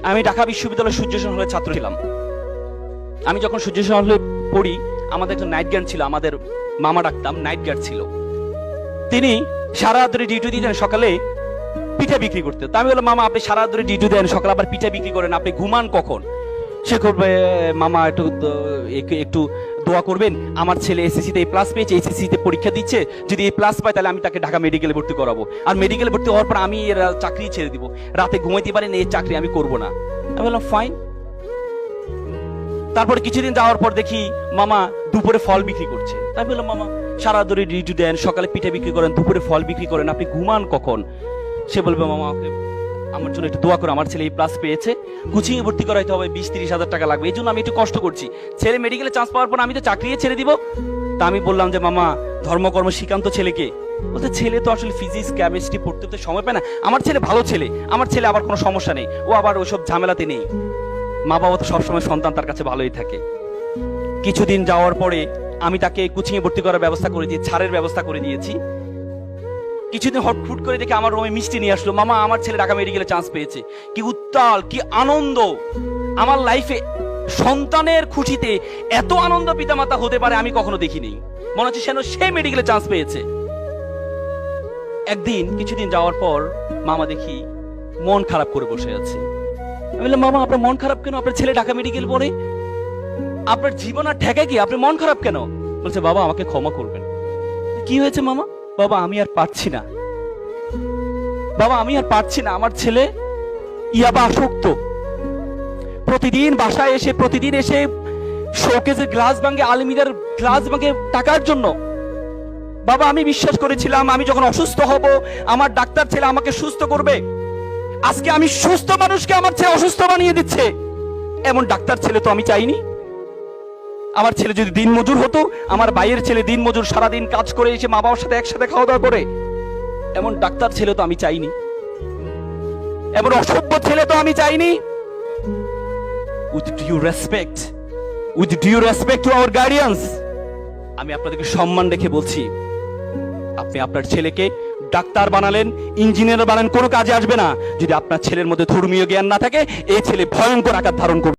আমি ঢাকা বিশ্ববিদ্যালয়ের সূর্যসেন হলের ছাত্র ছিলাম। আমি যখন সূর্যসেন হলে পড়ি, আমাদের একটা নাইট গার্ড ছিল, আমাদের মামা ডাকতাম, নাইট গার্ড ছিল। তিনি সারা রাত ধরে ডিউটি দিতেন, সকালে পিঠা বিক্রি করতে। তো আমি বললাম, মামা আপনি সারা রাত ধরে ডিউটি দেন, সকালে আবার পিঠা বিক্রি করেন, আপনি ঘুমান কখন? সে করবে, মামা একটু একটু দোয়া করবেন, আমার ছেলে এসএসসি তে প্লাস পেয়েছে, এসএসসি তে পরীক্ষা দিচ্ছে, যদি এই প্লাস পায় তাহলে আমি তাকে ঢাকা মেডিকেলে ভর্তি করাবো, আর মেডিকেলে ভর্তি হওয়ার পর আমি এর চাকরি ছেড়ে দিব, রাতে ঘুমাইতে পারেন, এই চাকরি আমি করব না। আমি বললাম ফাইন। তারপরে কিছুদিন যাওয়ার পর দেখি মামা দুপুরে ফল বিক্রি করছে। তাই বললাম, মামা সারা ধরে ডিউটি দেন, সকালে পিঠা বিক্রি করেন, দুপুরে ফল বিক্রি করেন, আপনি ঘুমান কখন? সে বলবে, মামা আমার জন্য একটু দোয়া করো, আমার ছেলে এই প্লাস পেয়েছে, কোচিং এ ভর্তি করাইতে হবে, 20-30 হাজার টাকা লাগবে, এই জন্য আমি একটু কষ্ট করছি, ছেলে মেডিকেলে চান্স পাওয়ার পর আমি তো চাকরি ছেড়ে দিব। তা আমি বললাম যে, মামা ধর্মকর্ম শিখান্ত ছেলেকে। বলতে, ছেলে তো আসলে ফিজিক্স কেমিস্ট্রি পড়তে তো সময় পায় না, আমার ছেলে ভালো ছেলে, আমার ছেলে আবার কোনো সমস্যা নেই, ও আবার ওইসব ঝামেলাতে নেই। মা বাবা তো সবসময় সন্তান তার কাছে ভালোই থাকে। কিছুদিন যাওয়ার পরে আমি তাকে কোচিং এ ভর্তি করার ব্যবস্থা করে দিয়েছি, ছাড়ের ব্যবস্থা করে দিয়েছি। কিছুদিন হটফুট করে দেখে আমার রুমে মিষ্টি নিয়ে আসলো, মামা আমার ছেলে ঢাকা মেডিকেলে চান্স পেয়েছে। কি উত্তাল, কি আনন্দ! আমার লাইফে সন্তানের খুশিতে এত আনন্দ পিতামাতা হতে পারে আমি কখনো দেখিনি। মনে হচ্ছে সে মেডিকেলে চান্স পেয়েছে। একদিন কিছুদিন যাওয়ার পর মামা দেখি মন খারাপ করে বসে আছে। আমি বললাম, মামা আপনার মন খারাপ কেন? আপনার ছেলে ঢাকা মেডিকেল পড়ে, আপনার জীবন আর ঠেকে কি, আপনি মন খারাপ কেন? বলছে, বাবা আমাকে ক্ষমা করবেন। কি হয়েছে মামা? বাবা আমি আর পারছি না, বাবা আমি আর পারছি না, আমার ছেলে ইয়াবা আসক্ত, প্রতিদিন বাসায় এসে শোকেজের গ্লাস ভাঙে, আলমিরার গ্লাস ভাঙে টাকার জন্য। বাবা আমি বিশ্বাস করেছিলাম আমি যখন অসুস্থ হব আমার ডাক্তার ছেলে আমাকে সুস্থ করবে, আজকে আমি সুস্থ মানুষকে আমার ছেলে অসুস্থ বানিয়ে দিচ্ছে। এমন ডাক্তার ছেলে তো আমি চাইনি। আমার ছেলে যদি দিন মজুর হতো, আমার ভাইয়ের ছেলে দিন মজুর, সারাদিন কাজ করে এসে মা বাবার সাথে একসাথে খাওয়া দাওয়া করে, এমন ডাক্তার ছেলে তো আমি চাইনি, এমন অসভ্য ছেলে তো আমি চাইনি। With due respect to our guardians, আমি আপনাদেরকে সম্মান রেখে বলছি, আপনি আপনার ছেলেকে ডাক্তার বানালেন, ইঞ্জিনিয়ার বানালেন, কোনো কাজে আসবে না যদি আপনার ছেলের মধ্যে ধর্মীয় জ্ঞান না থাকে। এই ছেলে ভয়ঙ্কর আকার ধারণ করবে।